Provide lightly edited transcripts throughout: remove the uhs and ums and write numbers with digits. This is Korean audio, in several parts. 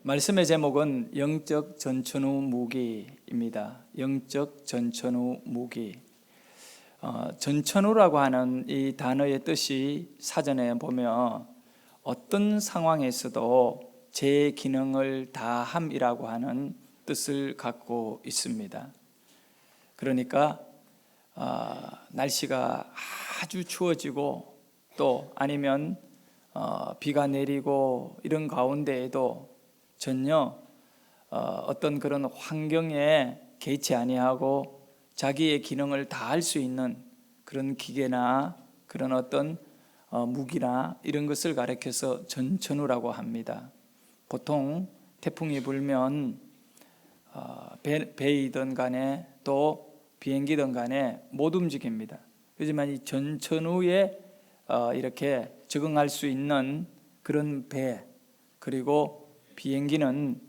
말씀의 제목은 영적 전천후 무기입니다. 영적 전천후 무기. 전천후라고 하는 이 단어의 뜻이 사전에 보면 어떤 상황에서도 제 기능을 다함이라고 하는 뜻을 갖고 있습니다. 그러니까 날씨가 아주 추워지고 또 아니면 비가 내리고 이런 가운데에도 전혀 어떤 그런 환경에 개의치 아니하고 자기의 기능을 다할 수 있는 그런 기계나 그런 어떤 무기나 이런 것을 가리켜서 전천후라고 합니다. 보통 태풍이 불면 배이든 간에 또 비행기든 간에 못 움직입니다. 하지만 이 전천후에 이렇게 적응할 수 있는 그런 배 그리고 비행기는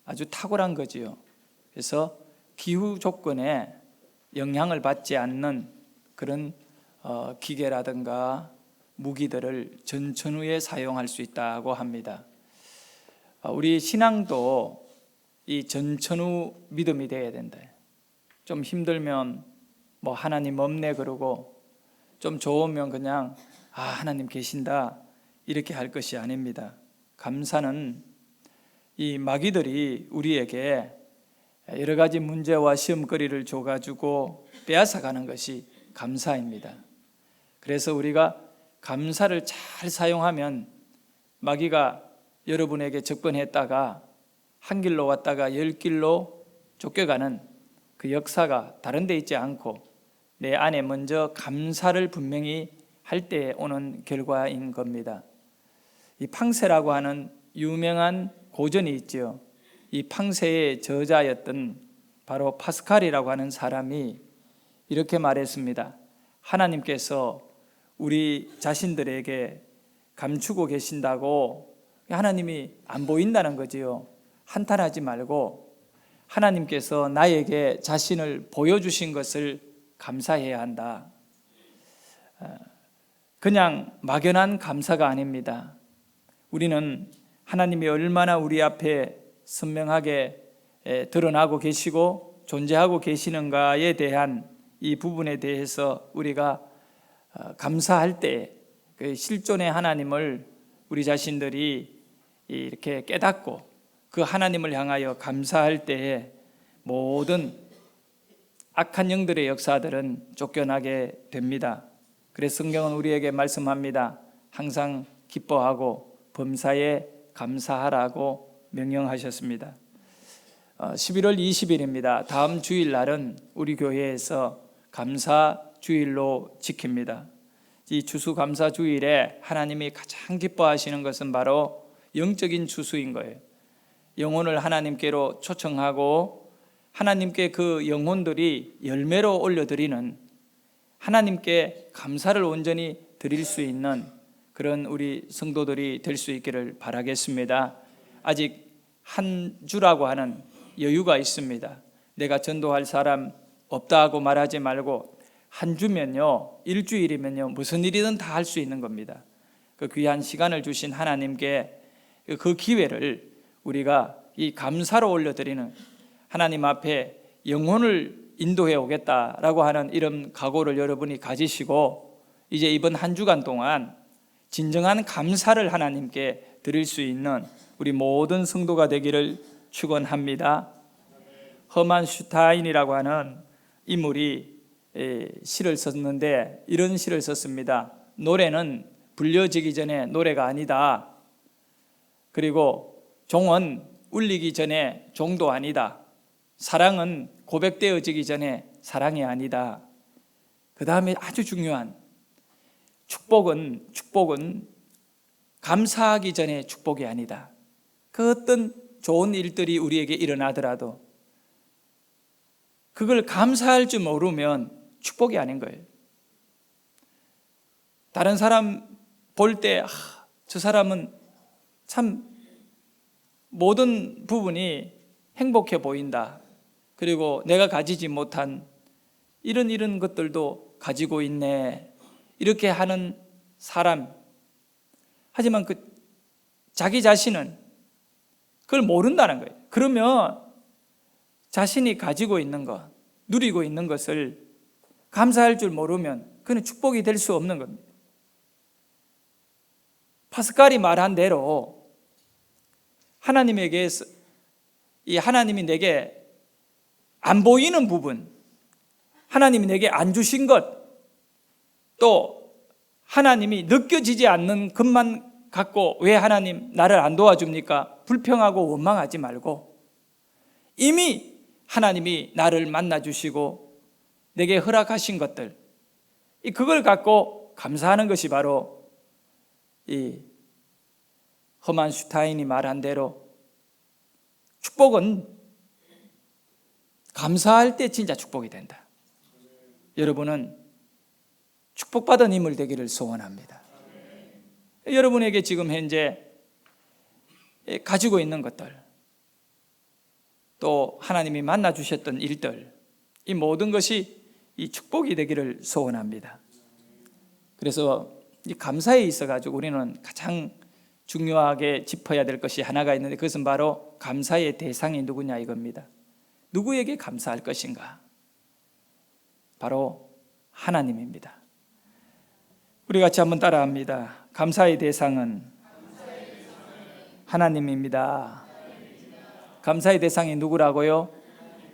아주 탁월한 거지요. 그래서 기후 조건에 영향을 받지 않는 그런 기계라든가 무기들을 전천후에 사용할 수 있다고 합니다. 우리 신앙도 이 전천후 믿음이 되어야 된다. 좀 힘들면 뭐 하나님 없네 그러고 좀 좋으면 그냥 하나님 계신다 이렇게 할 것이 아닙니다. 감사는 이 마귀들이 우리에게 여러 가지 문제와 시험거리를 줘가지고 빼앗아가는 것이 감사입니다. 그래서 우리가 감사를 잘 사용하면 마귀가 여러분에게 접근했다가 한 길로 왔다가 10길로 쫓겨가는 그 역사가 다른 데 있지 않고 내 안에 먼저 감사를 분명히 할 때 오는 결과인 겁니다. 이 팡세라고 하는 유명한 고전이 있죠. 이 팡세의 저자였던 바로 파스칼이라고 하는 사람이 이렇게 말했습니다. 하나님께서 우리 자신들에게 감추고 계신다고 하나님이 안 보인다는 거지요. 한탄하지 말고 하나님께서 나에게 자신을 보여주신 것을 감사해야 한다. 그냥 막연한 감사가 아닙니다. 우리는 하나님이 얼마나 우리 앞에 선명하게 드러나고 계시고 존재하고 계시는가에 대한 이 부분에 대해서 우리가 감사할 때 그 실존의 하나님을 우리 자신들이 이렇게 깨닫고 그 하나님을 향하여 감사할 때에 모든 악한 영들의 역사들은 쫓겨나게 됩니다. 그래서 성경은 우리에게 말씀합니다. 항상 기뻐하고 범사에 감사하라고 명령하셨습니다. 11월 20일입니다. 다음 주일날은 우리 교회에서 감사주일로 지킵니다. 이 추수감사주일에 하나님이 가장 기뻐하시는 것은 바로 영적인 추수인 거예요. 영혼을 하나님께로 초청하고 하나님께 그 영혼들이 열매로 올려드리는 하나님께 감사를 온전히 드릴 수 있는 그런 우리 성도들이 될 수 있기를 바라겠습니다. 아직 한 주라고 하는 여유가 있습니다. 내가 전도할 사람 없다 하고 말하지 말고 한 주면요, 일주일이면요, 무슨 일이든 다 할 수 있는 겁니다. 그 귀한 시간을 주신 하나님께 그 기회를 우리가 이 감사로 올려드리는 하나님 앞에 영혼을 인도해 오겠다라고 하는 이런 각오를 여러분이 가지시고 이제 이번 한 주간 동안 진정한 감사를 하나님께 드릴 수 있는 우리 모든 성도가 되기를 축원합니다. 허만 슈타인이라고 하는 인물이 시를 썼는데 이런 시를 썼습니다. 노래는 불려지기 전에 노래가 아니다. 그리고 종은 울리기 전에 종도 아니다. 사랑은 고백되어지기 전에 사랑이 아니다. 그 다음에 아주 중요한 축복은 감사하기 전에 축복이 아니다. 그 어떤 좋은 일들이 우리에게 일어나더라도 그걸 감사할 줄 모르면 축복이 아닌 거예요. 다른 사람 볼 때 저 사람은 참 모든 부분이 행복해 보인다. 그리고 내가 가지지 못한 이런 것들도 가지고 있네. 이렇게 하는 사람. 하지만 그 자기 자신은 그걸 모른다는 거예요. 그러면 자신이 가지고 있는 것, 누리고 있는 것을 감사할 줄 모르면 그는 축복이 될 수 없는 겁니다. 파스칼이 말한 대로 하나님에게 이 하나님이 내게 안 보이는 부분, 하나님이 내게 안 주신 것, 또 하나님이 느껴지지 않는 것만 갖고 왜 하나님 나를 안 도와줍니까? 불평하고 원망하지 말고 이미 하나님이 나를 만나 주시고 내게 허락하신 것들, 그걸 갖고 감사하는 것이 바로 이 허만 슈타인이 말한 대로 축복은 감사할 때 진짜 축복이 된다. 여러분은 축복받은 인물 되기를 소원합니다. 여러분에게 지금 현재 가지고 있는 것들, 또 하나님이 만나 주셨던 일들, 이 모든 것이 이 축복이 되기를 소원합니다. 그래서 이 감사에 있어 가지고 우리는 가장 중요하게 짚어야 될 것이 하나가 있는데, 그것은 바로 감사의 대상이 누구냐 이겁니다. 누구에게 감사할 것인가? 바로 하나님입니다. 우리 같이 한번 따라합니다. 감사의 대상은 하나님입니다. 감사의 대상이 누구라고요?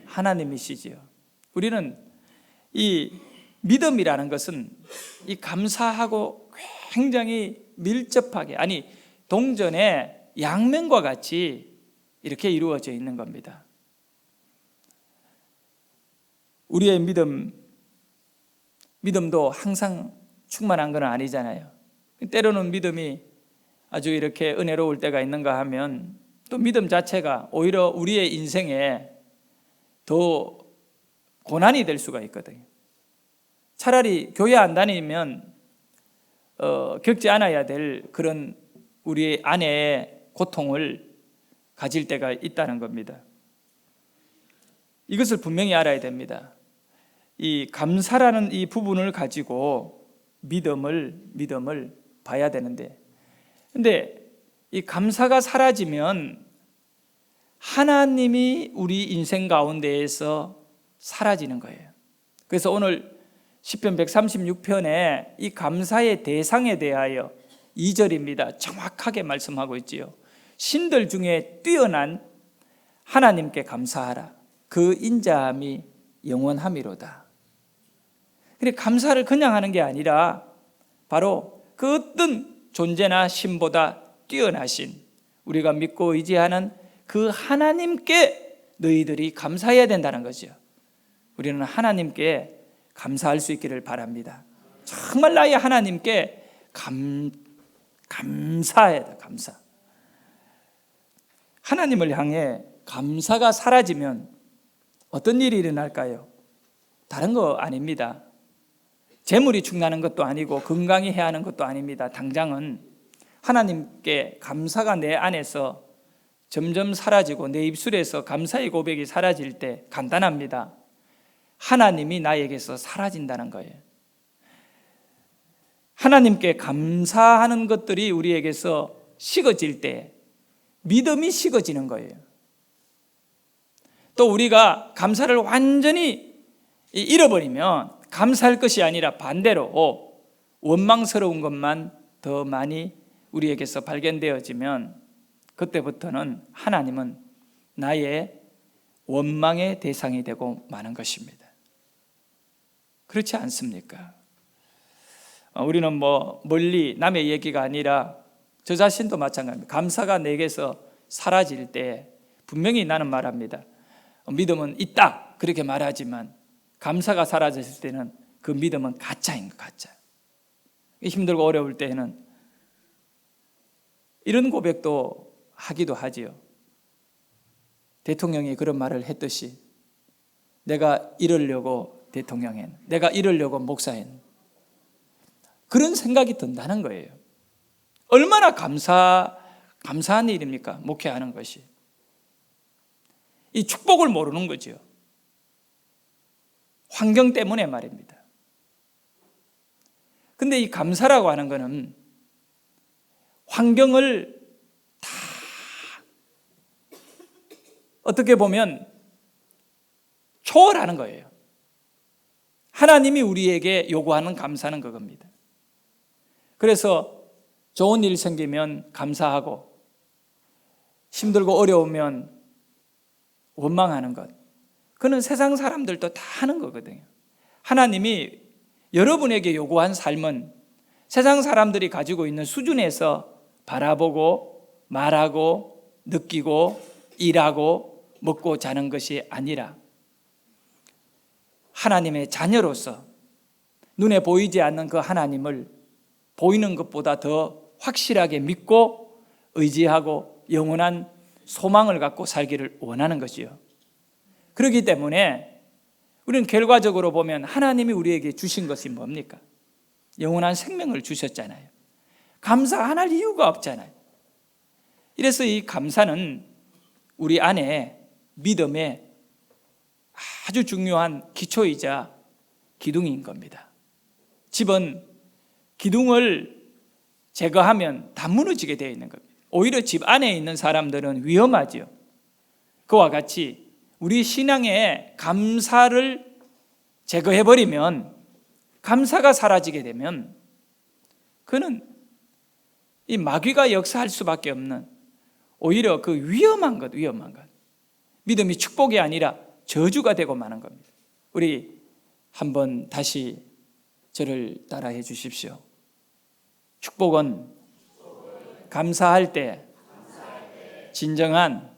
하나님이시지요. 우리는 이 믿음이라는 것은 이 감사하고 굉장히 밀접하게, 아니 동전의 양면과 같이 이렇게 이루어져 있는 겁니다. 우리의 믿음도 항상 충만한 건 아니잖아요. 때로는 믿음이 아주 이렇게 은혜로울 때가 있는가 하면 또 믿음 자체가 오히려 우리의 인생에 더 고난이 될 수가 있거든요. 차라리 교회 안 다니면 겪지 않아야 될 그런 우리 안에 고통을 가질 때가 있다는 겁니다. 이것을 분명히 알아야 됩니다. 이 감사라는 이 부분을 가지고 믿음을 봐야 되는데, 근데 이 감사가 사라지면 하나님이 우리 인생 가운데에서 사라지는 거예요. 그래서 오늘 시편 136편에 이 감사의 대상에 대하여 2절입니다. 정확하게 말씀하고 있지요. 신들 중에 뛰어난 하나님께 감사하라. 그 인자함이 영원함이로다. 근데 감사를 그냥 하는 게 아니라 바로 그 어떤 존재나 신보다 뛰어나신, 우리가 믿고 의지하는 그 하나님께 너희들이 감사해야 된다는 거죠. 우리는 하나님께 감사할 수 있기를 바랍니다. 정말 나의 하나님께 감사해야 돼. 감사. 하나님을 향해 감사가 사라지면 어떤 일이 일어날까요? 다른 거 아닙니다. 재물이 충나는 것도 아니고 건강히 해야 하는 것도 아닙니다. 당장은 하나님께 감사가 내 안에서 점점 사라지고 내 입술에서 감사의 고백이 사라질 때 간단합니다. 하나님이 나에게서 사라진다는 거예요. 하나님께 감사하는 것들이 우리에게서 식어질 때 믿음이 식어지는 거예요. 또 우리가 감사를 완전히 잃어버리면 감사할 것이 아니라 반대로 원망스러운 것만 더 많이 우리에게서 발견되어지면 그때부터는 하나님은 나의 원망의 대상이 되고 마는 것입니다. 그렇지 않습니까? 우리는 멀리 남의 얘기가 아니라 저 자신도 마찬가지입니다. 감사가 내게서 사라질 때 분명히 나는 말합니다. 믿음은 있다 그렇게 말하지만 감사가 사라졌을 때는 그 믿음은 가짜인 것, 가짜. 힘들고 어려울 때에는 이런 고백도 하기도 하지요. 대통령이 그런 말을 했듯이 내가 이러려고 대통령엔, 내가 이러려고 목사엔, 그런 생각이 든다는 거예요. 얼마나 감사한 일입니까? 목회하는 것이. 이 축복을 모르는 거죠. 환경 때문에 말입니다. 근데 이 감사라고 하는 것은 환경을 다 어떻게 보면 초월하는 거예요. 하나님이 우리에게 요구하는 감사는 그겁니다. 그래서 좋은 일 생기면 감사하고, 힘들고 어려우면 원망하는 것, 그는 세상 사람들도 다 하는 거거든요. 하나님이 여러분에게 요구한 삶은 세상 사람들이 가지고 있는 수준에서 바라보고 말하고 느끼고 일하고 먹고 자는 것이 아니라 하나님의 자녀로서 눈에 보이지 않는 그 하나님을 보이는 것보다 더 확실하게 믿고 의지하고 영원한 소망을 갖고 살기를 원하는 것이요. 그렇기 때문에 우리는 결과적으로 보면 하나님이 우리에게 주신 것이 뭡니까? 영원한 생명을 주셨잖아요. 감사 안 할 이유가 없잖아요. 이래서 이 감사는 우리 안에 믿음의 아주 중요한 기초이자 기둥인 겁니다. 집은 기둥을 제거하면 다 무너지게 되어 있는 겁니다. 오히려 집 안에 있는 사람들은 위험하죠. 그와 같이 우리 신앙의 감사를 제거해버리면, 감사가 사라지게 되면 그는 이 마귀가 역사할 수밖에 없는 오히려 그 위험한 것. 믿음이 축복이 아니라 저주가 되고 마는 겁니다. 우리 한번 다시 저를 따라해 주십시오. 축복은 감사할 때 진정한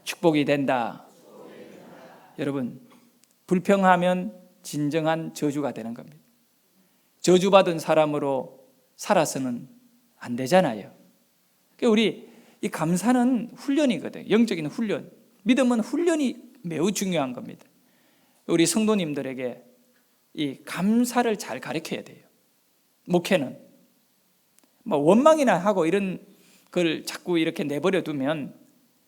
축복이 된다. 여러분, 불평하면 진정한 저주가 되는 겁니다. 저주받은 사람으로 살아서는 안 되잖아요. 우리 이 감사는 훈련이거든요. 영적인 훈련. 믿음은 훈련이 매우 중요한 겁니다. 우리 성도님들에게 이 감사를 잘 가르쳐야 돼요. 목회는 원망이나 하고 이런 걸 자꾸 이렇게 내버려 두면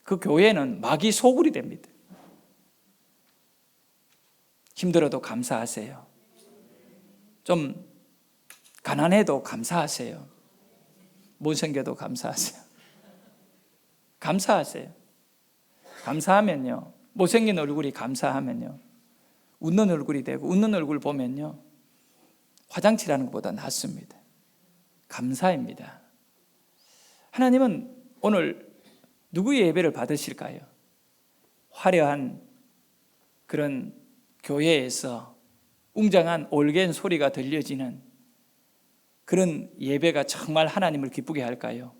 그 교회는 마귀 소굴이 됩니다. 힘들어도 감사하세요. 좀 가난해도 감사하세요. 못생겨도 감사하세요. 감사하세요. 감사하면요, 못생긴 얼굴이 감사하면요, 웃는 얼굴이 되고, 웃는 얼굴 보면요 화장칠하는 것보다 낫습니다. 감사입니다. 하나님은 오늘 누구의 예배를 받으실까요? 화려한 그런 교회에서 웅장한 올겐 소리가 들려지는 그런 예배가 정말 하나님을 기쁘게 할까요?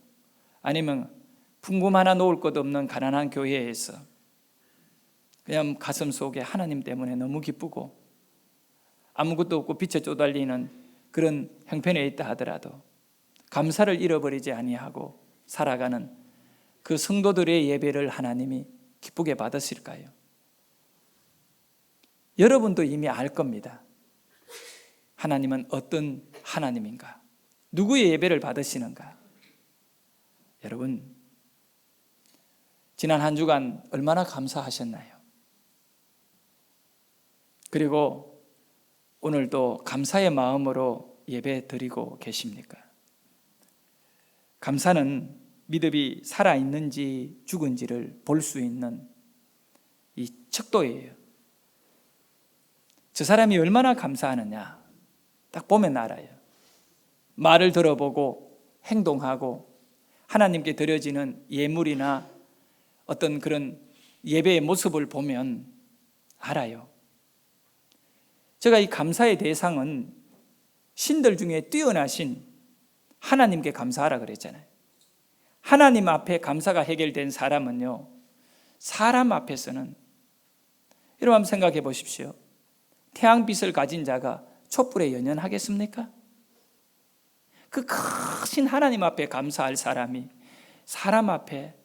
아니면 풍금 하나 놓을 것 없는 가난한 교회에서 그냥 가슴 속에 하나님 때문에 너무 기쁘고 아무것도 없고 빛에 쪼달리는 그런 형편에 있다 하더라도 감사를 잃어버리지 아니하고 살아가는 그 성도들의 예배를 하나님이 기쁘게 받으실까요? 여러분도 이미 알 겁니다. 하나님은 어떤 하나님인가? 누구의 예배를 받으시는가? 여러분, 지난 한 주간 얼마나 감사하셨나요? 그리고 오늘도 감사의 마음으로 예배 드리고 계십니까? 감사는 믿음이 살아있는지 죽은지를 볼 수 있는 이 척도예요. 저 사람이 얼마나 감사하느냐 딱 보면 알아요. 말을 들어보고 행동하고 하나님께 드려지는 예물이나 어떤 그런 예배의 모습을 보면 알아요. 제가 이 감사의 대상은 신들 중에 뛰어나신 하나님께 감사하라 그랬잖아요. 하나님 앞에 감사가 해결된 사람은요, 사람 앞에서는, 여러분 한번 생각해 보십시오. 태양빛을 가진 자가 촛불에 연연하겠습니까? 그 크신 하나님 앞에 감사할 사람이 사람 앞에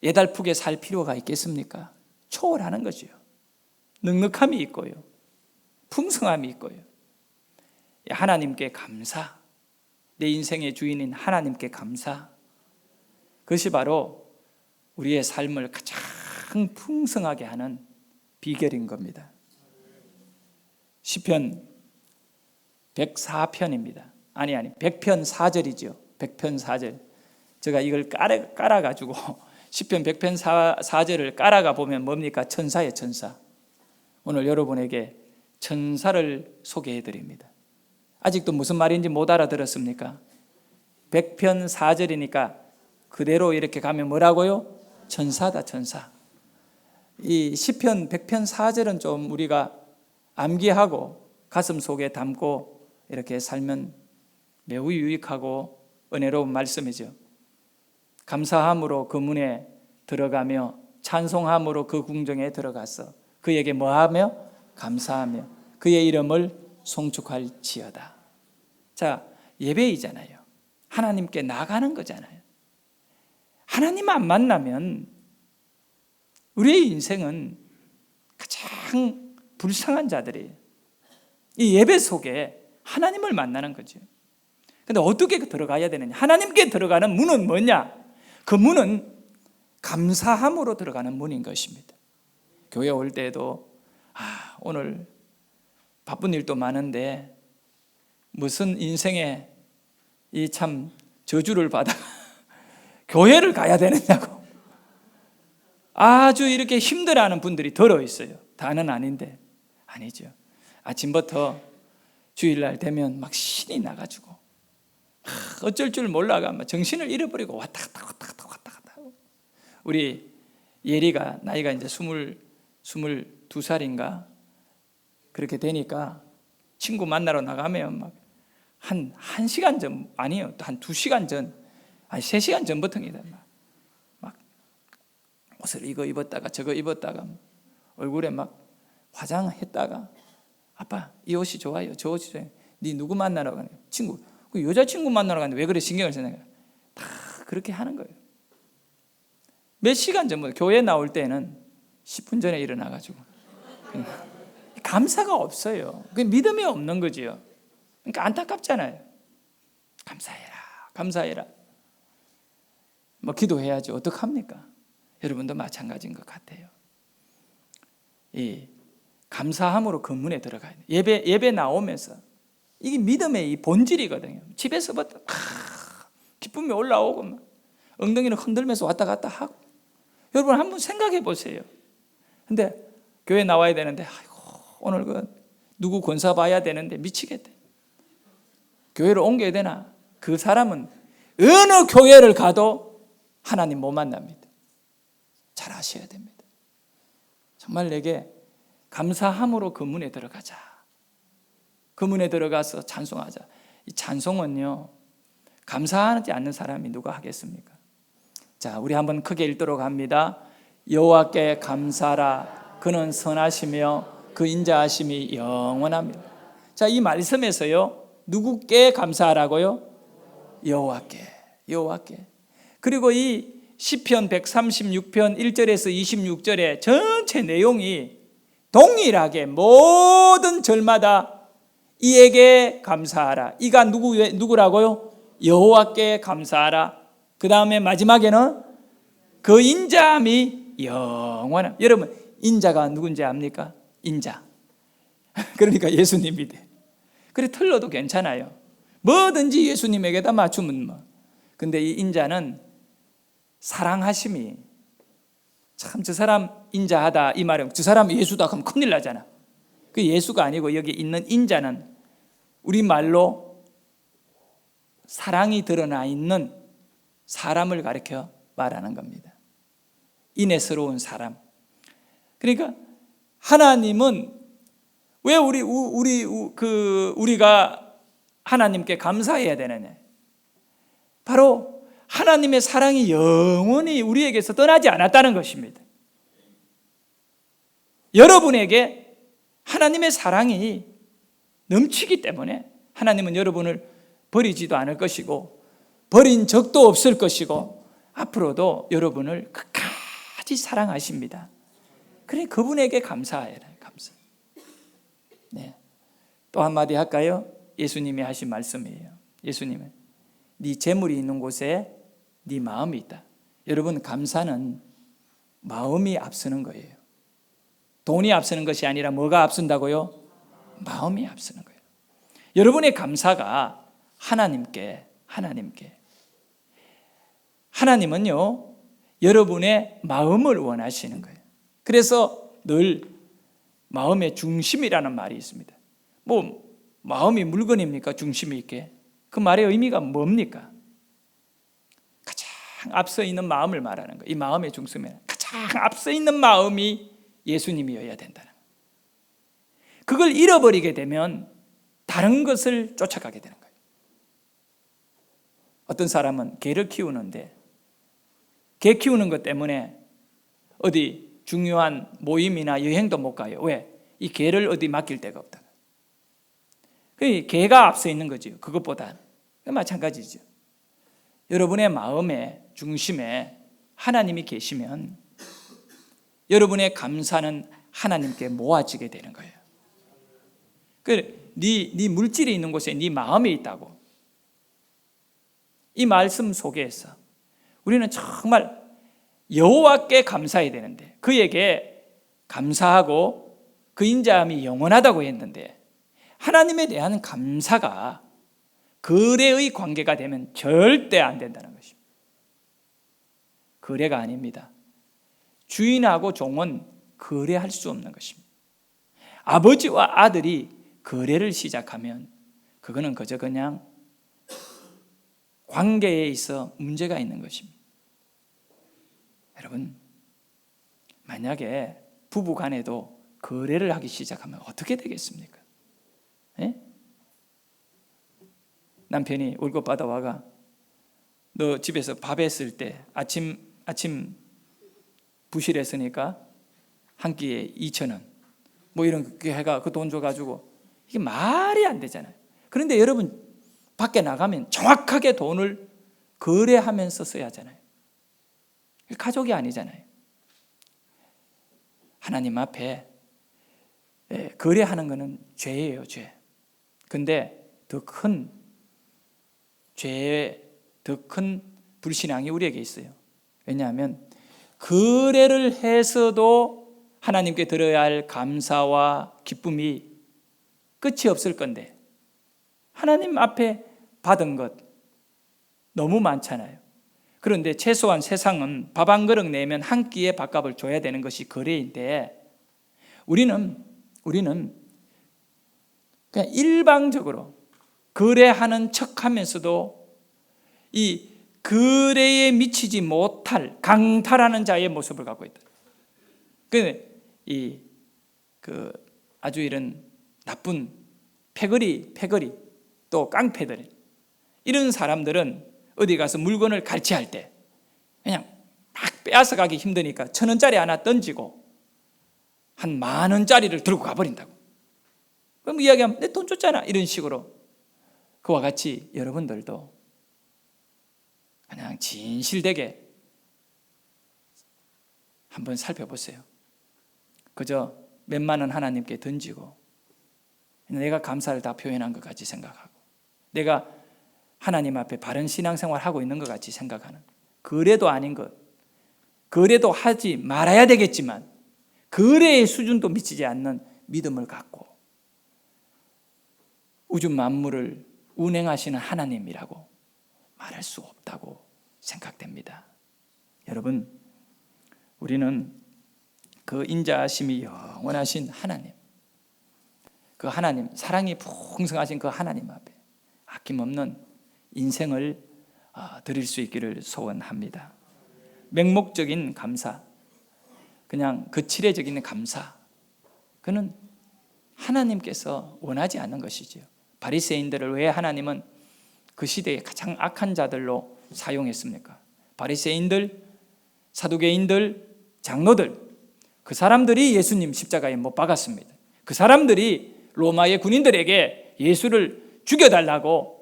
예달프게 살 필요가 있겠습니까? 초월하는 거죠. 넉넉함이 있고요, 풍성함이 있고요. 하나님께 감사, 내 인생의 주인인 하나님께 감사, 그것이 바로 우리의 삶을 가장 풍성하게 하는 비결인 겁니다. 시편 104편입니다. 아니 100편 4절이죠. 100편 4절. 제가 이걸 깔아가지고 시편 100편 4절을 깔아가 보면 뭡니까? 천사예요, 천사. 오늘 여러분에게 천사를 소개해 드립니다. 아직도 무슨 말인지 못 알아들었습니까? 100편 4절이니까 그대로 이렇게 가면 뭐라고요? 천사다, 천사. 이 시편 100편 4절은 좀 우리가 암기하고 가슴 속에 담고 이렇게 살면 매우 유익하고 은혜로운 말씀이죠. 감사함으로 그 문에 들어가며 찬송함으로 그 궁정에 들어가서 그에게 뭐하며? 감사하며 그의 이름을 송축할지어다. 자, 예배이잖아요. 하나님께 나가는 거잖아요. 하나님 안 만나면 우리의 인생은 가장 불쌍한 자들이에요. 이 예배 속에 하나님을 만나는 거죠. 근데 어떻게 들어가야 되느냐? 하나님께 들어가는 문은 뭐냐? 그 문은 감사함으로 들어가는 문인 것입니다. 교회 올 때에도 오늘 바쁜 일도 많은데 무슨 인생에 이 참 저주를 받아 교회를 가야 되느냐고 아주 이렇게 힘들어하는 분들이 들어 있어요. 다는 아닌데 아니죠. 아침부터 주일날 되면 막 신이 나가지고 어쩔 줄 몰라가 막 정신을 잃어버리고 왔다 갔다 하고. 우리 예리가 나이가 이제 22살인가 그렇게 되니까 친구 만나러 나가면 막 한 1시간 전 아니요 또 한 2시간 전 3시간 전부터입니다. 막 옷을 이거 입었다가 저거 입었다가 얼굴에 막 화장했다가 아빠 이 옷이 좋아요 저 옷이 좋아요. 네 누구 만나러 가냐? 친구 그 여자친구 만나러 가는데 왜 그래 신경을 쓰냐? 다 그렇게 하는 거예요. 몇 시간 전부터 교회 나올 때는 10분 전에 일어나가지고 감사가 없어요. 그 믿음이 없는 거지요. 그러니까 안타깝잖아요. 감사해라. 뭐 기도해야죠. 어떡합니까? 여러분도 마찬가지인 것 같아요. 이 감사함으로 그 문에 들어가야 돼요. 예배 나오면서 이게 믿음의 이 본질이거든요. 집에서부터 기쁨이 올라오고 막 엉덩이를 흔들면서 왔다 갔다 하고. 여러분 한번 생각해 보세요. 근데 교회 나와야 되는데 오늘 누구 권사 봐야 되는데 미치겠대. 교회를 옮겨야 되나? 그 사람은 어느 교회를 가도 하나님 못 만납니다. 잘 아셔야 됩니다. 정말 내게 감사함으로 그 문에 들어가자. 그 문에 들어가서 찬송하자. 이 찬송은요, 감사하지 않는 사람이 누가 하겠습니까? 자, 우리 한번 크게 읽도록 합니다. 여호와께 감사하라. 그는 선하시며 그 인자하심이 영원합니다. 자, 이 말씀에서요, 누구께 감사하라고요? 여호와께. 그리고 이 시편 136편 1절에서 26절의 전체 내용이 동일하게 모든 절마다 이에게 감사하라. 이가 누구라고요? 여호와께 감사하라. 그 다음에 마지막에는 그 인자함이 영원함. 여러분 인자가 누군지 압니까? 인자. 그러니까 예수님이돼. 그래 틀려도 괜찮아요. 뭐든지 예수님에게다 맞추면 뭐. 근데 이 인자는 사랑하심이 참 저 사람 인자하다 이 말은 저 사람 예수다 그럼 큰일 나잖아. 그 예수가 아니고 여기 있는 인자는 우리말로 사랑이 드러나 있는 사람을 가리켜 말하는 겁니다. 인애스러운 사람. 그러니까 하나님은 왜 우리가 하나님께 감사해야 되느냐? 바로 하나님의 사랑이 영원히 우리에게서 떠나지 않았다는 것입니다. 여러분에게 하나님의 사랑이 넘치기 때문에 하나님은 여러분을 버리지도 않을 것이고 버린 적도 없을 것이고 앞으로도 여러분을 끝까지 사랑하십니다. 그래 그분에게 감사해라. 감사. 네. 또 한마디 할까요? 예수님이 하신 말씀이에요. 예수님은 네 재물이 있는 곳에 네 마음이 있다. 여러분 감사는 마음이 앞서는 거예요. 돈이 앞서는 것이 아니라 뭐가 앞선다고요? 마음이 앞서는 거예요. 여러분의 감사가 하나님께 하나님은요, 여러분의 마음을 원하시는 거예요. 그래서 늘 마음의 중심이라는 말이 있습니다. 뭐 마음이 물건입니까? 중심이 있게. 그 말의 의미가 뭡니까? 가장 앞서 있는 마음을 말하는 거예요. 이 마음의 중심에 가장 앞서 있는 마음이 예수님이어야 된다는 거예요. 그걸 잃어버리게 되면 다른 것을 쫓아가게 되는 거예요. 어떤 사람은 개를 키우는데 개 키우는 것 때문에 어디 중요한 모임이나 여행도 못 가요. 왜? 이 개를 어디 맡길 데가 없다. 개가 앞서 있는 거죠. 그것보다 마찬가지죠. 여러분의 마음의 중심에 하나님이 계시면 여러분의 감사는 하나님께 모아지게 되는 거예요. 네 물질이 있는 곳에 네 마음이 있다고. 이 말씀 속에서 우리는 정말 여호와께 감사해야 되는데, 그에게 감사하고 그 인자함이 영원하다고 했는데, 하나님에 대한 감사가 거래의 관계가 되면 절대 안 된다는 것입니다. 거래가 아닙니다. 주인하고 종은 거래할 수 없는 것입니다. 아버지와 아들이 거래를 시작하면 그거는 그냥 관계에 있어 문제가 있는 것입니다. 여러분, 만약에 부부 간에도 거래를 하기 시작하면 어떻게 되겠습니까? 예? 남편이 월급 받아와가 너 집에서 밥 했을 때 아침 부실했으니까 한 끼에 2,000원 뭐 이런 게 해가 그 돈 줘가지고, 이게 말이 안 되잖아요. 그런데 여러분, 밖에 나가면 정확하게 돈을 거래하면서 써야 하잖아요. 가족이 아니잖아요. 하나님 앞에 거래하는 것은 죄예요, 죄. 근데 더 큰 죄의 더 큰 불신앙이 우리에게 있어요. 왜냐하면 거래를 해서도 하나님께 드려야 할 감사와 기쁨이 끝이 없을 건데, 하나님 앞에 받은 것 너무 많잖아요. 그런데 최소한 세상은 밥 한 그릇 내면 한 끼의 밥값을 줘야 되는 것이 거래인데, 우리는 그냥 일방적으로 거래하는 척하면서도 이 거래에 미치지 못할 강탈하는 자의 모습을 갖고 있다. 아주 이런 나쁜 패거리 또 깡패들, 이런 사람들은 어디 가서 물건을 갈취할 때 그냥 막 빼앗아 가기 힘드니까 1,000원짜리 하나 던지고 한 10,000원짜리를 들고 가버린다고. 그럼 이야기하면 내 돈 줬잖아, 이런 식으로. 그와 같이 여러분들도 그냥 진실되게 한번 살펴보세요. 그저 몇만 원 하나님께 던지고 내가 감사를 다 표현한 것 같이 생각하고, 내가 하나님 앞에 바른 신앙생활 하고 있는 것 같이 생각하는, 거래도 아닌 것, 거래도 하지 말아야 되겠지만 거래의 수준도 미치지 않는 믿음을 갖고 우주 만물을 운행하시는 하나님이라고 말할 수 없다고 생각됩니다. 여러분, 우리는 그 인자하심이 영원하신 하나님, 그 하나님, 사랑이 풍성하신 그 하나님 앞에 아낌없는 인생을 드릴 수 있기를 소원합니다. 맹목적인 감사, 그냥 거칠해적인 감사, 그는 하나님께서 원하지 않는 것이지요. 바리새인들을 왜 하나님은 그 시대에 가장 악한 자들로 사용했습니까? 바리새인들, 사두개인들, 장로들, 그 사람들이 예수님 십자가에 못 박았습니다. 그 사람들이 로마의 군인들에게 예수를 죽여달라고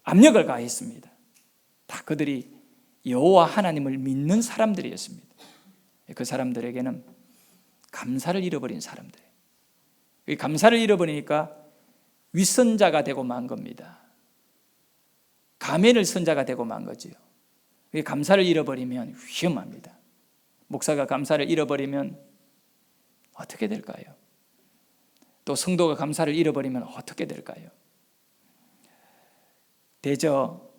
압력을 가했습니다. 다 그들이 여호와 하나님을 믿는 사람들이었습니다. 그 사람들에게는 감사를 잃어버린 사람들, 이 감사를 잃어버리니까 윗선자가 되고 만 겁니다. 가면을 선자가 되고 만 거지요. 감사를 잃어버리면 위험합니다. 목사가 감사를 잃어버리면 어떻게 될까요? 또 성도가 감사를 잃어버리면 어떻게 될까요? 대저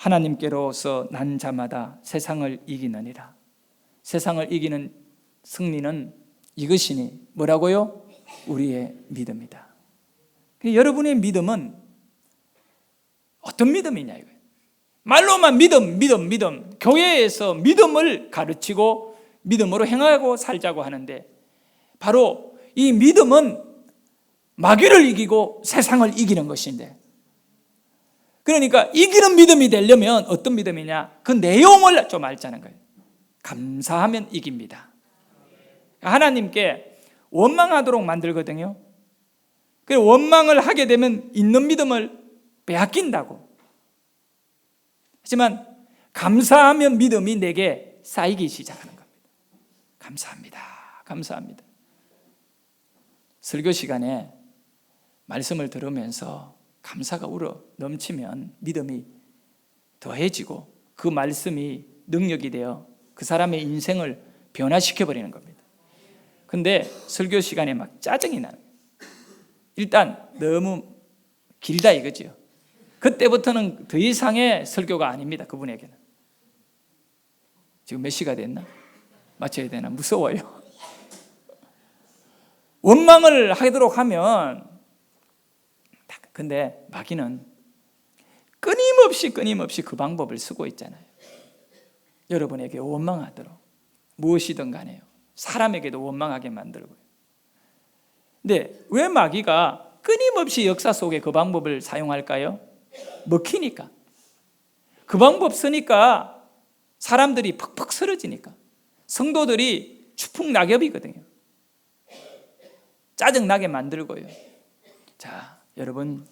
하나님께로서 난 자마다 세상을 이기느니라. 세상을 이기는 승리는 이것이니 뭐라고요? 우리의 믿음이다. 여러분의 믿음은 어떤 믿음이냐 이거예요. 말로만 믿음. 교회에서 믿음을 가르치고 믿음으로 행하고 살자고 하는데 바로 이 믿음은 마귀를 이기고 세상을 이기는 것인데, 그러니까 이기는 믿음이 되려면 어떤 믿음이냐? 그 내용을 좀 알자는 거예요. 감사하면 이깁니다. 하나님께 원망하도록 만들거든요. 그래서 원망을 하게 되면 있는 믿음을 빼앗긴다고. 하지만 감사하면 믿음이 내게 쌓이기 시작하는 겁니다. 감사합니다. 설교 시간에 말씀을 들으면서 감사가 우러 넘치면 믿음이 더해지고 그 말씀이 능력이 되어 그 사람의 인생을 변화시켜 버리는 겁니다. 근데 설교 시간에 막 짜증이 나는 거예요. 일단 너무 길다 이거죠. 그때부터는 더 이상의 설교가 아닙니다. 그분에게는. 지금 몇 시가 됐나? 맞춰야 되나? 무서워요. 원망을 하도록 하면, 근데 마귀는 끊임없이 그 방법을 쓰고 있잖아요. 여러분에게 원망하도록 무엇이든 간에요. 사람에게도 원망하게 만들고요. 근데 왜 마귀가 끊임없이 역사 속에 그 방법을 사용할까요? 먹히니까. 그 방법 쓰니까 사람들이 퍽퍽 쓰러지니까. 성도들이 추풍낙엽이거든요. 짜증나게 만들고요. 자, 여러분,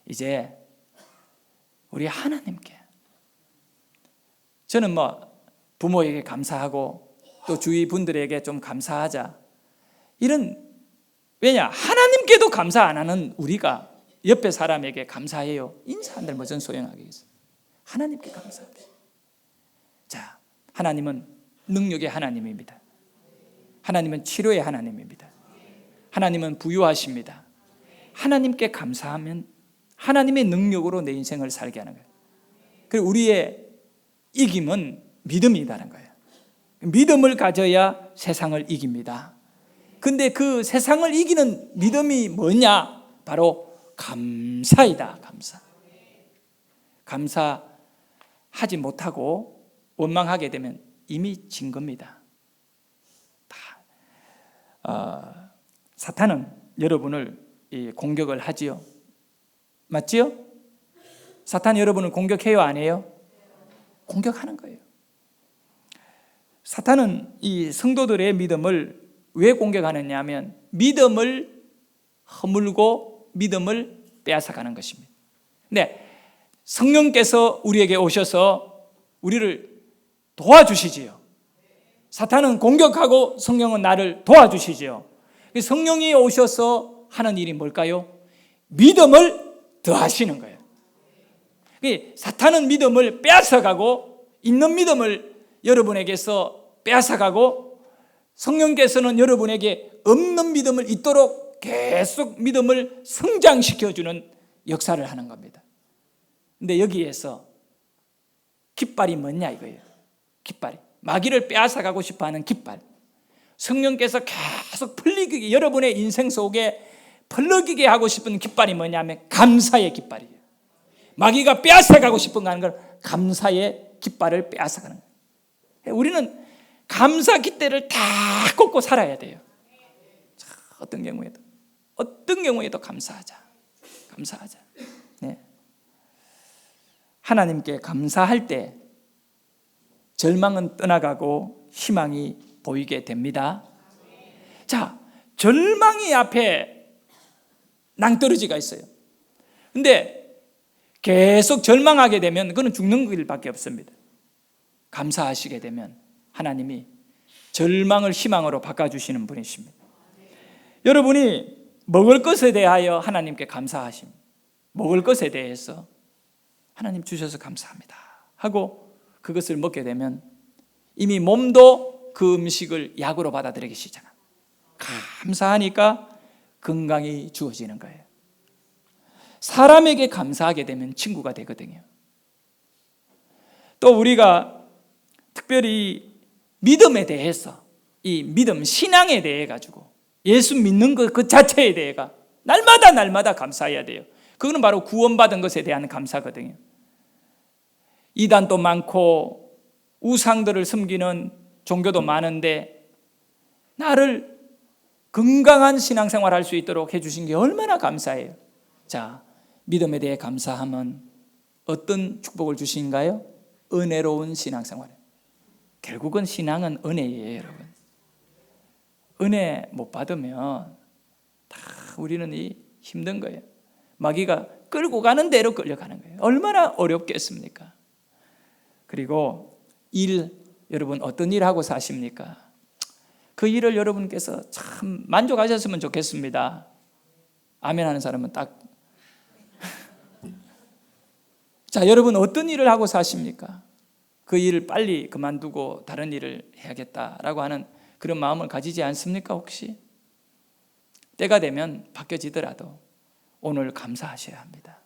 이제 우리 하나님께, 저는 부모에게 감사하고 또 주위 분들에게 좀 감사하자, 왜냐, 하나님께도 감사 안 하는 우리가 옆에 사람에게 감사해요, 인사한들 무슨 소용하겠어요? 하나님께 감사합시다. 자, 하나님은 능력의 하나님입니다. 하나님은 치료의 하나님입니다. 하나님은 부유하십니다. 하나님께 감사하면 하나님의 능력으로 내 인생을 살게 하는 거예요. 그리고 우리의 이김은 믿음이라는 거예요. 믿음을 가져야 세상을 이깁니다. 근데 그 세상을 이기는 믿음이 뭐냐? 바로 감사이다. 감사하지 못하고 원망하게 되면 이미 진 겁니다. 사탄은 여러분을 공격을 하지요. 맞지요? 사탄이 여러분을 공격해요, 안 해요? 공격하는 거예요. 사탄은 이 성도들의 믿음을 왜 공격하느냐 하면 믿음을 허물고 믿음을 빼앗아가는 것입니다. 근데 성령께서 우리에게 오셔서 우리를 도와주시지요. 사탄은 공격하고 성령은 나를 도와주시지요. 성령이 오셔서 하는 일이 뭘까요? 믿음을 더하시는 거예요. 사탄은 믿음을 빼앗아가고 있는 믿음을 여러분에게서 빼앗아가고, 성령께서는 여러분에게 없는 믿음을 있도록 계속 믿음을 성장시켜주는 역사를 하는 겁니다. 근데 여기에서 깃발이 뭐냐 이거예요. 깃발이 마귀를 빼앗아가고 싶어하는 깃발, 성령께서 계속 풀리게 여러분의 인생 속에 펄럭이게 하고 싶은 깃발이 뭐냐면 감사의 깃발이에요. 마귀가 빼앗아가고 싶은 거 하는 걸 감사의 깃발을 빼앗아가는 거예요. 우리는 감사 깃대를 다 꽂고 살아야 돼요. 어떤 경우에도 감사하자. 네. 하나님께 감사할 때 절망은 떠나가고 희망이 보이게 됩니다. 자, 절망이 앞에 낭떠러지가 있어요. 근데 계속 절망하게 되면 그건 죽는 길밖에 없습니다. 감사하시게 되면 하나님이 절망을 희망으로 바꿔주시는 분이십니다. 여러분이 먹을 것에 대하여 하나님께 감사하심, 먹을 것에 대해서 하나님 주셔서 감사합니다 하고 그것을 먹게 되면 이미 몸도 그 음식을 약으로 받아들이기 시작합니다. 감사하니까 건강이 주어지는 거예요. 사람에게 감사하게 되면 친구가 되거든요. 또 우리가 특별히 믿음에 대해서, 이 믿음, 신앙에 대해 가지고 예수 믿는 것 그 자체에 대해가 날마다 감사해야 돼요. 그거는 바로 구원받은 것에 대한 감사거든요. 이단도 많고 우상들을 섬기는 종교도 많은데 나를 건강한 신앙생활 할 수 있도록 해주신 게 얼마나 감사해요. 자, 믿음에 대해 감사하면 어떤 축복을 주신가요? 은혜로운 신앙생활. 결국은 신앙은 은혜예요, 여러분. 은혜 못 받으면 다 우리는 힘든 거예요. 마귀가 끌고 가는 대로 끌려가는 거예요. 얼마나 어렵겠습니까? 그리고 여러분 어떤 일 하고 사십니까? 그 일을 여러분께서 참 만족하셨으면 좋겠습니다. 아멘 하는 사람은 딱. 자, 여러분 어떤 일을 하고 사십니까? 그 일을 빨리 그만두고 다른 일을 해야겠다라고 하는 그런 마음을 가지지 않습니까 혹시? 때가 되면 바뀌어지더라도 오늘 감사하셔야 합니다.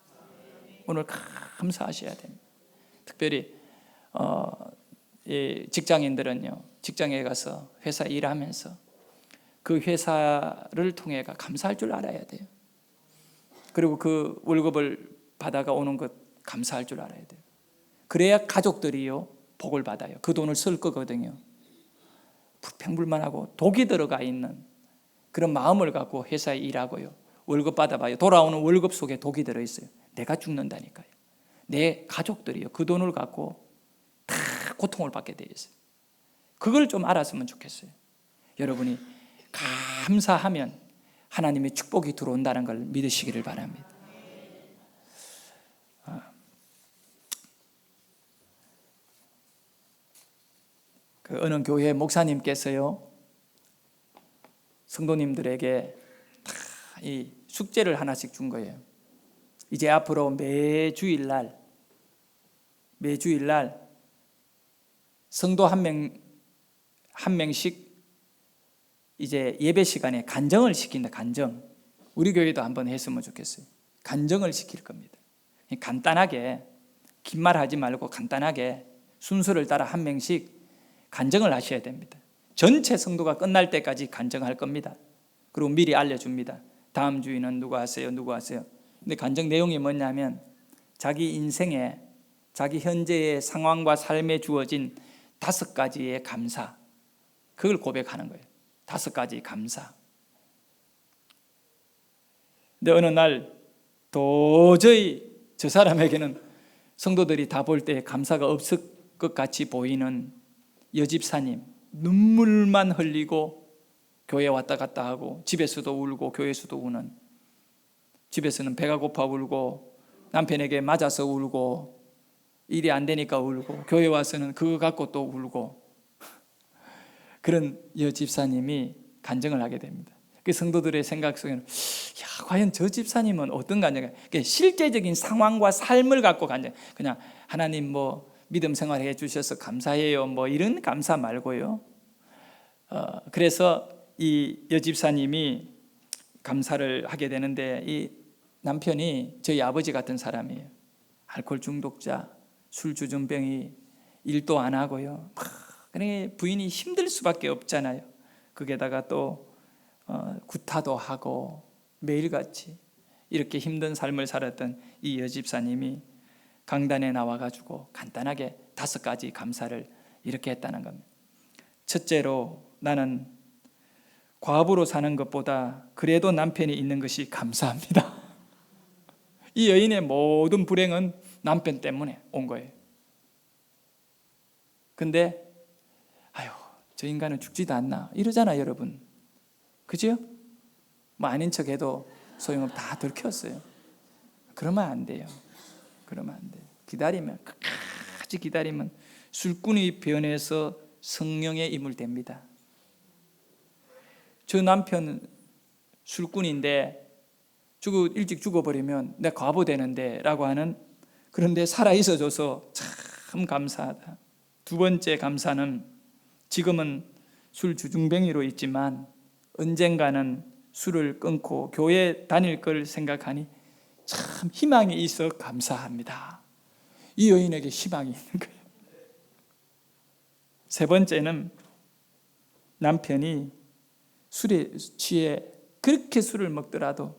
오늘 감사하셔야 됩니다. 특별히 직장인들은요, 직장에 가서 회사 일하면서 그 회사를 통해 감사할 줄 알아야 돼요. 그리고 그 월급을 받아가 오는 것 감사할 줄 알아야 돼요. 그래야 가족들이요 복을 받아요. 그 돈을 쓸 거거든요. 불평불만하고 독이 들어가 있는 그런 마음을 갖고 회사에 일하고요, 월급 받아봐요. 돌아오는 월급 속에 독이 들어있어요. 내가 죽는다니까요. 내 가족들이요 그 돈을 갖고 다 고통을 받게 되어 있어요. 그걸 좀 알았으면 좋겠어요. 여러분이 감사하면 하나님의 축복이 들어온다는 걸 믿으시기를 바랍니다. 그 어느 교회 목사님께서요 성도님들에게 다 이 숙제를 하나씩 준 거예요. 이제 앞으로 매주일날 성도 한 명씩 이제 예배 시간에 간정을 시킨다. 간정. 우리 교회도 한번 했으면 좋겠어요. 간정을 시킬 겁니다. 간단하게 긴 말 하지 말고 간단하게 순서를 따라 한 명씩 간정을 하셔야 됩니다. 전체 성도가 끝날 때까지 간정할 겁니다. 그리고 미리 알려줍니다. 다음 주에는 누구 하세요? 근데 간정 내용이 뭐냐면 자기 인생에 자기 현재의 상황과 삶에 주어진 5가지의 감사, 그걸 고백하는 거예요. 5가지 감사. 근데 어느 날 도저히 저 사람에게는 성도들이 다 볼 때 감사가 없을 것 같이 보이는 여집사님, 눈물만 흘리고 교회 왔다 갔다 하고 집에서도 울고 교회에서도 우는, 집에서는 배가 고파 울고 남편에게 맞아서 울고 일이 안 되니까 울고 교회 와서는 그거 갖고 또 울고 그런 여집사님이 간증을 하게 됩니다. 그 성도들의 생각 속에는 과연 저 집사님은 어떤 간증이에요? 실제적인 상황과 삶을 갖고 간증, 그냥 하나님 믿음 생활해 주셔서 감사해요 이런 감사 말고요. 그래서 이 여집사님이 감사를 하게 되는데 이 남편이 저희 아버지 같은 사람이에요. 알코올 중독자, 술 주정뱅이, 일도 안 하고요. 그러니 부인이 힘들 수밖에 없잖아요. 거기에다가 또 구타도 하고 매일같이 이렇게 힘든 삶을 살았던 이 여집사님이 강단에 나와가지고 간단하게 5가지 감사를 이렇게 했다는 겁니다. 첫째로, 나는 과부로 사는 것보다 그래도 남편이 있는 것이 감사합니다. 이 여인의 모든 불행은 남편 때문에 온 거예요. 근데 저 인간은 죽지도 않나 이러잖아요, 여러분. 그죠? 아닌 척해도 소용없, 다 들켰어요. 그러면 안 돼요. 기다리면, 끝까지 기다리면 술꾼이 변해서 성령에 이물됩니다. 저 남편 술꾼인데 일찍 죽어버리면 내가 과부 되는데 라고 하는, 그런데 살아있어줘서 참 감사하다. 2번째 감사는, 지금은 술 주중뱅이로 있지만 언젠가는 술을 끊고 교회 다닐 걸 생각하니 참 희망이 있어 감사합니다. 이 여인에게 희망이 있는 거예요. 세 번째는 남편이 술에 취해 그렇게 술을 먹더라도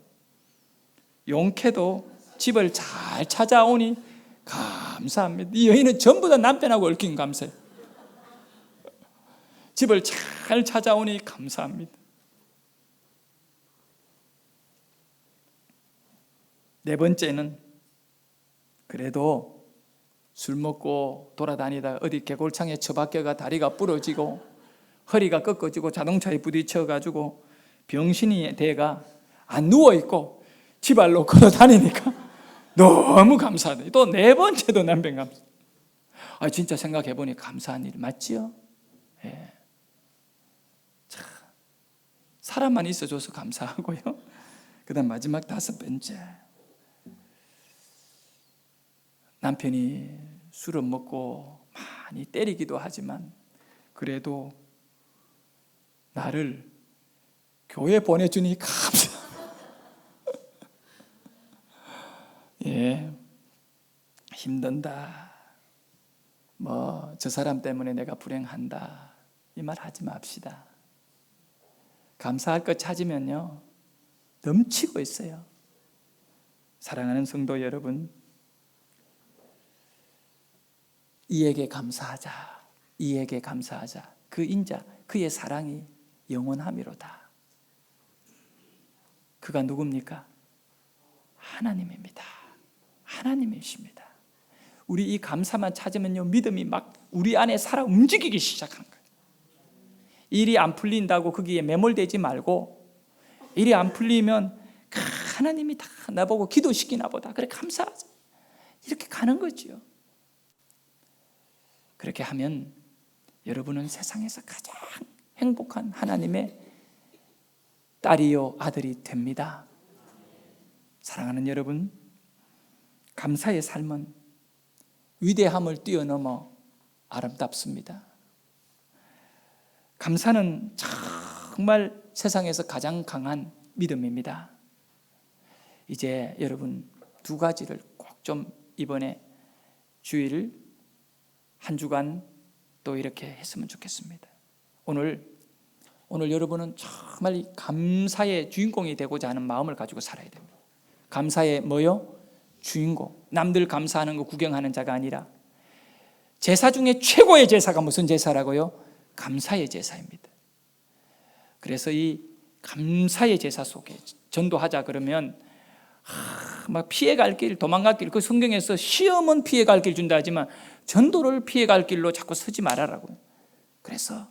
용케도 집을 잘 찾아오니 감사합니다. 이 여인은 전부 다 남편하고 얽힌 감사해요. 집을 잘 찾아오니 감사합니다. 네 번째는 그래도 술 먹고 돌아다니다 어디 개골창에 처박혀가 다리가 부러지고 허리가 꺾어지고 자동차에 부딪혀가지고 병신이 돼가 안 누워있고 지발로 걸어다니니까 너무 감사하다. 또 네 번째도 남편 감사. 진짜 생각해보니 감사한 일 맞지요? 예. 참, 사람만 있어줘서 감사하고요. 그 다음 마지막 다섯 번째, 남편이 술을 먹고 많이 때리기도 하지만 그래도 나를 교회 보내주니 감사. 예, 힘든다. 저 사람 때문에 내가 불행한다. 이 말 하지 맙시다. 감사할 것 찾으면요, 넘치고 있어요. 사랑하는 성도 여러분, 이에게 감사하자. 이에게 감사하자. 그 인자, 그의 사랑이 영원함이로다. 그가 누굽니까? 하나님입니다. 하나님이십니다. 우리 이 감사만 찾으면요, 믿음이 막 우리 안에 살아 움직이기 시작하는 거예요. 일이 안 풀린다고 거기에 매몰되지 말고, 일이 안 풀리면 하나님이 다 나보고 기도시키나 보다. 그래, 감사하자. 이렇게 가는 거죠. 그렇게 하면 여러분은 세상에서 가장 행복한 하나님의 딸이요 아들이 됩니다. 사랑하는 여러분, 감사의 삶은 위대함을 뛰어넘어 아름답습니다. 감사는 정말 세상에서 가장 강한 믿음입니다. 이제 여러분 두 가지를 꼭 좀 이번에 주일 한 주간 또 이렇게 했으면 좋겠습니다. 오늘 여러분은 정말 이 감사의 주인공이 되고자 하는 마음을 가지고 살아야 됩니다. 감사의 뭐요? 주인공. 남들 감사하는 거 구경하는 자가 아니라, 제사 중에 최고의 제사가 무슨 제사라고요? 감사의 제사입니다. 그래서 이 감사의 제사 속에 전도하자 그러면 막 피해갈 길, 도망갈 길, 그 성경에서 시험은 피해갈 길 준다 하지만 전도를 피해갈 길로 자꾸 서지 말아라고요. 그래서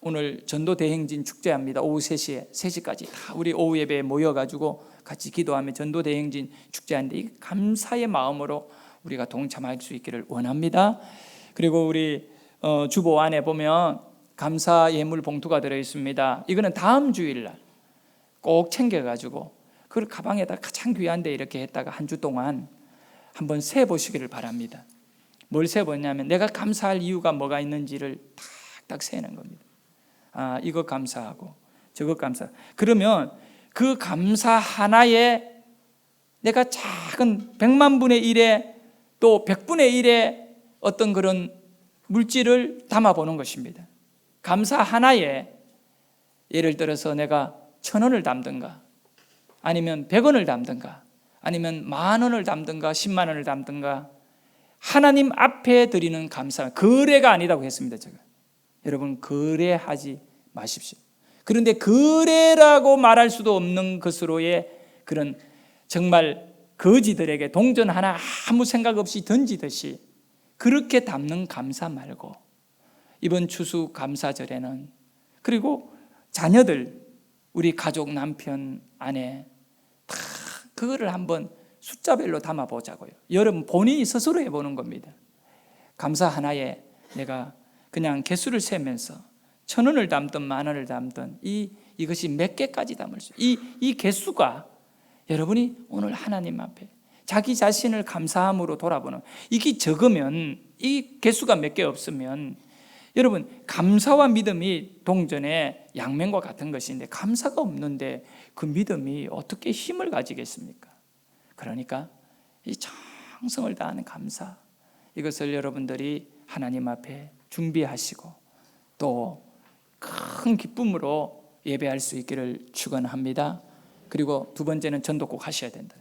오늘 전도 대행진 축제합니다. 오후 3시까지 다 우리 오후 예배에 모여가지고 같이 기도하며 전도 대행진 축제하는데, 이 감사의 마음으로 우리가 동참할 수 있기를 원합니다. 그리고 우리 주보 안에 보면 감사 예물 봉투가 들어있습니다. 이거는 다음 주일날 꼭 챙겨가지고 그걸 가방에다 가장 귀한 데 이렇게 했다가 한 주 동안 한번 세보시기를 바랍니다. 뭘 세보냐면 내가 감사할 이유가 뭐가 있는지를 탁탁 세는 겁니다. 이거 감사하고 저거 감사. 그러면 그 감사 하나에 내가 작은 100만 분의 1에 또 100분의 1의 어떤 그런 물질을 담아보는 것입니다. 감사 하나에 예를 들어서 내가 1,000원을 담든가 아니면 100원을 담든가 아니면 10,000원을 담든가 10만 원을 담든가, 하나님 앞에 드리는 감사, 거래가 아니라고 했습니다. 제가 여러분 거래하지 마십시오. 그런데 거래라고 말할 수도 없는 것으로의 그런 정말 거지들에게 동전 하나 아무 생각 없이 던지듯이 그렇게 담는 감사 말고, 이번 추수 감사절에는 그리고 자녀들, 우리 가족, 남편, 아내 다 그거를 한번 숫자별로 담아보자고요. 여러분 본인이 스스로 해보는 겁니다. 감사 하나에 내가 그냥 개수를 세면서 1,000원을 담든 10,000원을 담든 이것이 몇 개까지 담을 수, 이 개수가 여러분이 오늘 하나님 앞에 자기 자신을 감사함으로 돌아보는, 이게 적으면, 이 개수가 몇 개 없으면 여러분 감사와 믿음이 동전의 양면과 같은 것인데 감사가 없는데 그 믿음이 어떻게 힘을 가지겠습니까? 그러니까 이 정성을 다하는 감사, 이것을 여러분들이 하나님 앞에 준비하시고 또 큰 기쁨으로 예배할 수 있기를 축원합니다. 그리고 두 번째는 전도 꼭 하셔야 된다.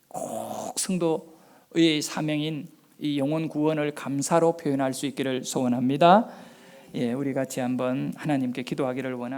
꼭 성도의 사명인 이 영혼 구원을 감사로 표현할 수 있기를 소원합니다. 예, 우리 같이 한번 하나님께 기도하기를 원합니다.